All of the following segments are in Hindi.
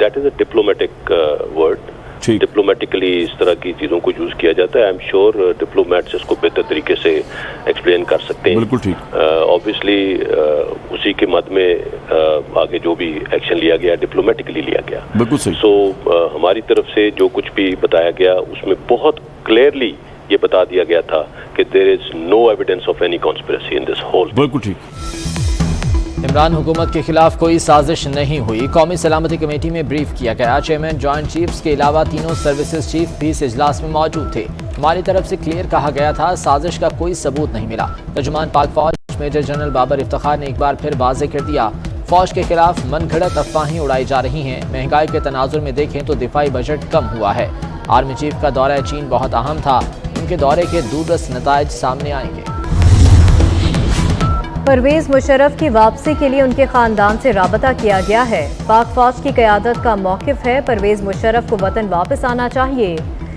That is a diplomatic word. Diplomatically इस तरह की चीज़ों को यूज़ किया जाता है। आई एम श्योर डिप्लोमेट्स इसको बेहतर तरीके से एक्सप्लेन कर सकते हैं। बिल्कुल ठीक। ऑब्वियसली उसी के मद में आगे जो भी एक्शन लिया गया डिप्लोमेटिकली लिया गया। बिल्कुल सही। सो हमारी तरफ से जो कुछ भी बताया गया उसमें बहुत क्लियरली ये बता दिया गया था कि there is no evidence of any conspiracy in this whole. बिल्कुल ठीक। इमरान हुकूमत के खिलाफ कोई साजिश नहीं हुई, कौमी सलामती कमेटी में ब्रीफ किया गया। चेयरमैन, जॉइंट चीफ्स के अलावा तीनों सर्विसेज चीफ भी इस इजलास में मौजूद थे। हमारी तरफ से क्लियर कहा गया था, साजिश का कोई सबूत नहीं मिला। तर्जुमान पाक फौज मेजर जनरल बाबर इफ्तिखार ने एक बार फिर वाज़ेह कर दिया, फौज के खिलाफ मनगढ़ंत अफवाहें उड़ाई जा रही हैं। महंगाई के तनाजुर में देखें तो दिफाई बजट कम हुआ है। आर्मी चीफ का दौरा चीन बहुत अहम था, उनके दौरे के दूरदर्श नताइज सामने आएंगे। परवेज मुशर्रफ की वापसी के लिए उनके खानदान से राबता किया गया है। पाक फौज की क़यादत का मौक़िफ़ है, परवेज मुशर्रफ को वतन वापस आना चाहिए।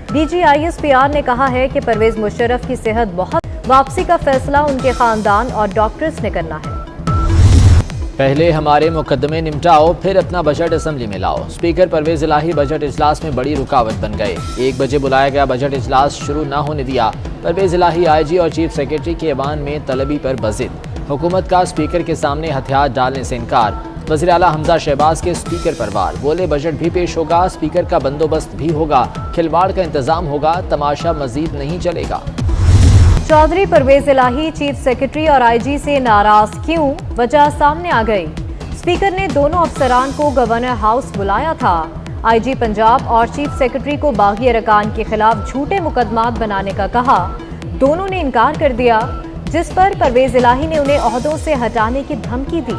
DGISPR ने कहा है कि परवेज मुशर्रफ की सेहत बहुत, वापसी का फैसला उनके खानदान और डॉक्टर्स ने करना है। पहले हमारे मुकदमे निपटाओ, फिर अपना बजट असेंबली में लाओ। स्पीकर परवेज इलाही बजट इजलास में बड़ी रुकावट बन गए। 1 बजे बुलाया गया बजट इजलास शुरू न होने दिया। परवेज इलाही IG और चीफ सेक्रेटरी के ऐवान में तलबी पर बज़िद। हुकूमत का स्पीकर के सामने हथियार डालने से इनकार। वज़ीर आला हमजा शहबाज के स्पीकर पर वार, बोले बजट भी पेश होगा, स्पीकर का बंदोबस्त भी होगा, खिलवाड़ का इंतजाम होगा, तमाशा मजीद नहीं चलेगा। चौधरी परवेज इलाही चीफ सेक्रेटरी और IG से नाराज क्यों, वजह सामने आ गई। स्पीकर ने दोनों अफसरान को गवर्नर हाउस बुलाया था। IG पंजाब और चीफ सेक्रेटरी को बागी अरकान के खिलाफ झूठे मुकदमात बनाने का कहा, दोनों ने इनकार कर दिया, जिस पर परवेज इलाही ने उन्हें ओहदों से हटाने की धमकी दी।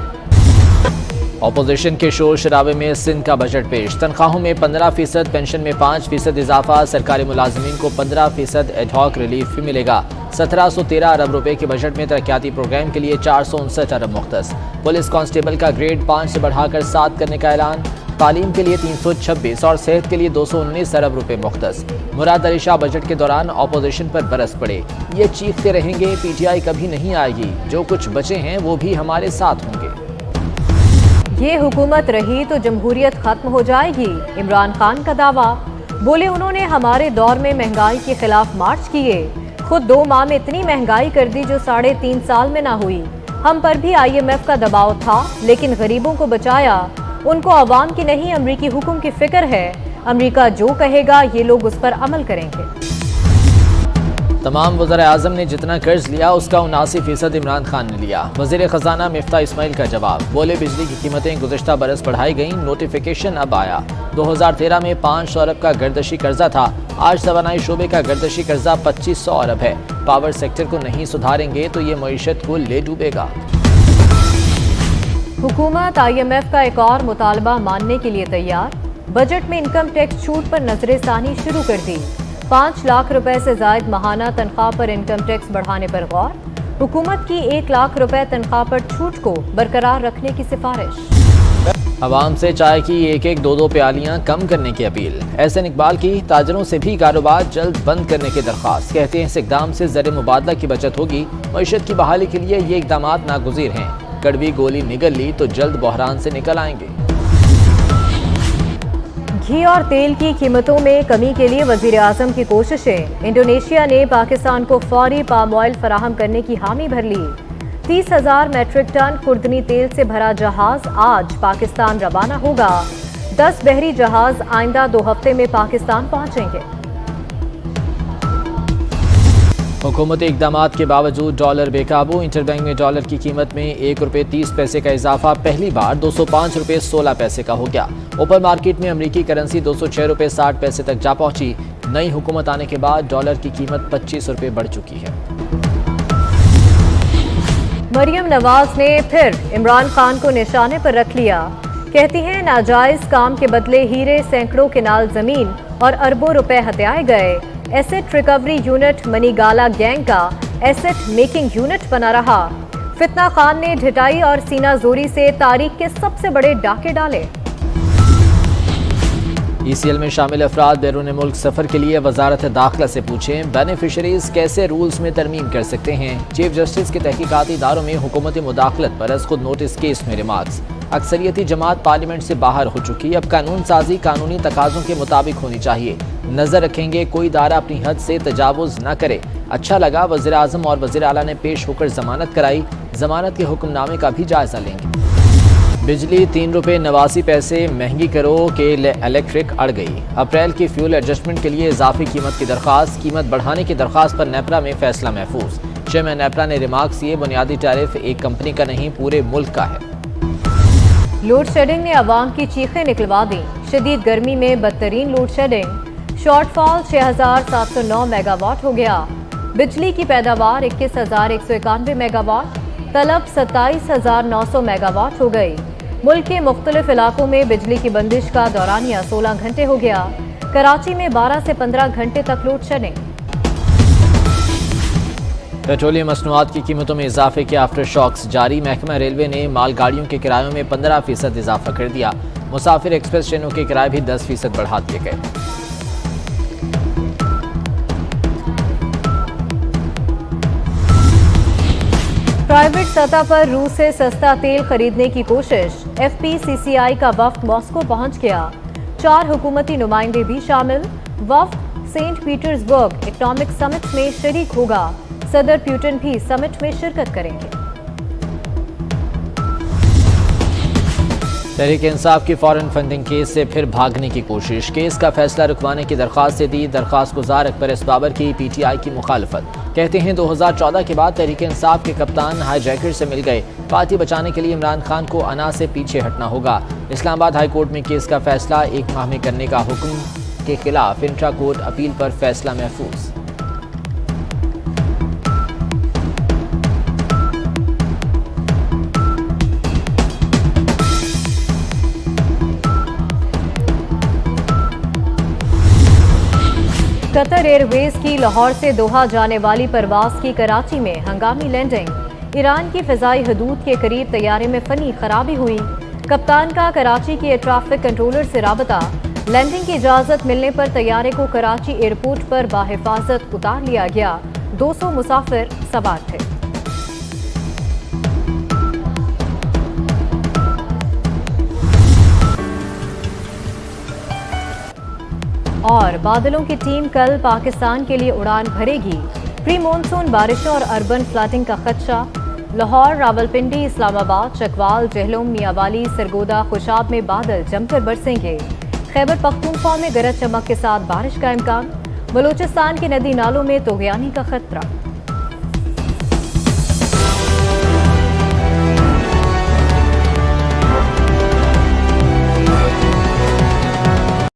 अपोजिशन के शोर शराबे में सिंध का बजट पेश। तनख्वाहों में 15%, पेंशन में 5% इजाफा, सरकारी मुलाजमीन को 15% एडहॉक रिलीफ भी मिलेगा। 1713 अरब रुपए के बजट में तरक्याती प्रोग्राम के लिए 459 अरब मुख्तस। पुलिस कांस्टेबल का ग्रेड 5 से बढ़ाकर 7 करने का ऐलान। तालीम के लिए 326 और सेहत के लिए 219 अरब रुपए मुख्तस। मुराद अली शाह बजट के दौरान अपोजिशन पर बरस पड़े, ये चीखते रहेंगे PTI कभी नहीं आएगी, जो कुछ बचे हैं वो भी हमारे साथ होंगे। ये हुकूमत रही तो जमहूरियत खत्म हो जाएगी, इमरान खान का दावा। बोले उन्होंने हमारे दौर में महंगाई के खिलाफ मार्च किए, खुद 2 माह में इतनी महंगाई कर दी जो 3.5 साल में ना हुई। हम पर भी IMF का दबाव था, लेकिन गरीबों को बचाया। उनको अवाम की नहीं अमरीकी हुकुम की फिक्र है। अमरीका जो कहेगा ये लोग उस पर अमल करेंगे। तमाम वज़ीर आज़म ने जितना कर्ज लिया उसका 79% इमरान खान ने लिया। वज़ीर ख़जाना मिफ्ता इस्माइल का जवाब, बोले बिजली की कीमतें गुज़िश्ता बरस बढ़ाई गईं, नोटिफिकेशन अब आया। 2013 में 500 अरब का गर्दशी कर्जा था, आज तवानाई शोबे का गर्दशी कर्जा 2500 अरब है। पावर सेक्टर को नहीं सुधारेंगे तो ये मईशत को ले डूबेगा। हुकूमत IMF का एक और मुतालबा मानने के लिए तैयार। बजट में इनकम टैक्स छूट पर नजरसानी शुरू कर दी। 5 लाख रुपए से जायद माहाना तनख्वाह पर इनकम टैक्स बढ़ाने पर गौर। हुकूमत की 1 लाख रुपए तनख्वाह पर छूट को बरकरार रखने की सिफारिश। आवाम से चाय की 1-1, 2-2 प्यालियां कम करने की अपील। एहसन इकबाल की ताजरों से भी कारोबार जल्द बंद करने की दरख्वास्त। कहते हैं इस इकदाम से ज़र मुबादला की बचत होगी, मईशत की बहाली के लिए ये इकदाम नागुज़ीर हैं। कड़वी गोली निगल ली तो जल्द बहरान से निकल आएंगे। घी और तेल की कीमतों में कमी के लिए वज़ीर आज़म की कोशिशें। इंडोनेशिया ने पाकिस्तान को फौरी पाम ऑयल फराहम करने की हामी भर ली। 30,000 मेट्रिक टन खुर्दनी तेल से भरा जहाज आज पाकिस्तान रवाना होगा। 10 बहरी जहाज आइंदा 2 हफ्ते में पाकिस्तान पहुंचेंगे। हुकूमती इक़दामात के बावजूद डॉलर बेकाबू। इंटरबैंक में डॉलर की कीमत में 1 रुपये 30 पैसे का इजाफा पहली बार 205 रुपये 16 पैसे का हो गया। ओपन मार्केट में अमरीकी करेंसी 206 रुपये 60 पैसे तक जा पहुंची। नई हुकूमत आने के बाद डॉलर की कीमत 25 रुपये बढ़ चुकी है। मरियम नवाज ने फिर इमरान खान को निशाने पर रख लिया। कहती हैं नाजायज काम के बदले हीरे, सैकड़ों केनाल जमीन और अरबों रुपए हत्याए गए। Asset recovery unit Banigala gang का एसेट मेकिंग यूनिट बना रहा। फितना खान ने ढिटाई और सीना जोरी से तारीख के सबसे बड़े डाके डाले। ECL में शामिल अफराद बैरून मुल्क सफर के लिए वजारत दाखिला से पूछें, बेनिफिशरीज कैसे रूल्स में तरमीम कर सकते हैं। चीफ जस्टिस के तहकीकाती इदारों में हुकूमती मुदाखलत पर खुद नोटिस केस में रिमार्क्स। अक्सरियती जमात पार्लियामेंट से बाहर हो चुकी। अब कानून साजी कानूनी तकाजों के मुताबिक होनी चाहिए। नजर रखेंगे कोई इदारा अपनी हद से तजावुज न करे। अच्छा लगा वज़ीर आज़म और वज़ीर आला ने पेश होकर जमानत कराई। जमानत के हुक्मनामे का भी जायजा लेंगे। बिजली 3 रुपये 89 पैसे महंगी करो के इलेक्ट्रिक अड़ गई। अप्रैल की फ्यूल एडजस्टमेंट के लिए इजाफी कीमत की दरख्वास्त। कीमत बढ़ाने की दरख्वास्त पर नेपरा में फैसला महफूज। चेयरमैन नेपरा ने रिमार्क्स किए, बुनियादी टैरिफ एक कंपनी का नहीं पूरे मुल्क का है। लोड शेडिंग ने अवाम की चीखें निकलवा दी। शदीद गर्मी में बदतरीन लोड शेडिंग। शॉर्टफॉल 6709 मेगावाट हो गया। बिजली की पैदावार 21,191 मेगावाट, तलब 27,900 मेगावाट हो गई। मुल्क के मुख्तलिफ इलाकों में बिजली की बंदिश का दौरानिया 16 घंटे हो गया। कराची में 12 से 15 घंटे तक लोड शेडिंग। पेट्रोलियम मसनूआत की कीमतों में इजाफे के आफ्टर शॉक्स जारी। महकमा रेलवे ने मालगाड़ियों के किरायों में 15% इजाफा कर दिया। मुसाफिर एक्सप्रेस ट्रेनों के किराए भी 10% बढ़ा दिए गए। प्राइवेट सतह पर रूस से सस्ता तेल खरीदने की कोशिश। FPCCI का वफ्द मॉस्को पहुंच गया। 4 हुकूमती नुमाइंदे भी शामिल। वफ्द सेंट पीटर्सबर्ग इकोनॉमिक समिट में शरीक होगा। सदर पुतिन भी समिट में शिरकत करेंगे। तहरीक इंसाफ की फॉरेन फंडिंग केस से फिर भागने की कोशिश। केस का फैसला रुकवाने की दरख्वास्त से दी। दरख्वास्त गुजार अकबर एस बाबर की PTI की मुखालफत। कहते हैं 2014 के बाद तहरीक इंसाफ के कप्तान हाईजैकर से मिल गए। पार्टी बचाने के लिए इमरान खान को अना से पीछे हटना होगा। इस्लामाबाद हाई कोर्ट में केस का फैसला 1 माह में करने का हुक्म के खिलाफ इंट्रा कोर्ट अपील पर फैसला महफूज। कतर एयरवेज की लाहौर से दोहा जाने वाली परवाज की कराची में हंगामी लैंडिंग। ईरान की फिजाई हदूद के करीब तैयारे में फनी खराबी हुई। कप्तान का कराची के ट्रैफिक कंट्रोलर से राबता। लैंडिंग की इजाजत मिलने पर तैयारे को कराची एयरपोर्ट पर बाहिफाजत उतार लिया गया। 200 मुसाफिर सवार थे। और बादलों की टीम कल पाकिस्तान के लिए उड़ान भरेगी। प्री मानसून बारिशों और अर्बन फ्लडिंग का खदशा। लाहौर, रावलपिंडी, इस्लामाबाद, चकवाल, जहलम, मियावाली, सरगोदा, खुशाब में बादल जमकर बरसेंगे। खैबर पख्तूनख्वा में गरज चमक के साथ बारिश का इम्कान। बलूचिस्तान के नदी नालों में तोगयानी का खतरा।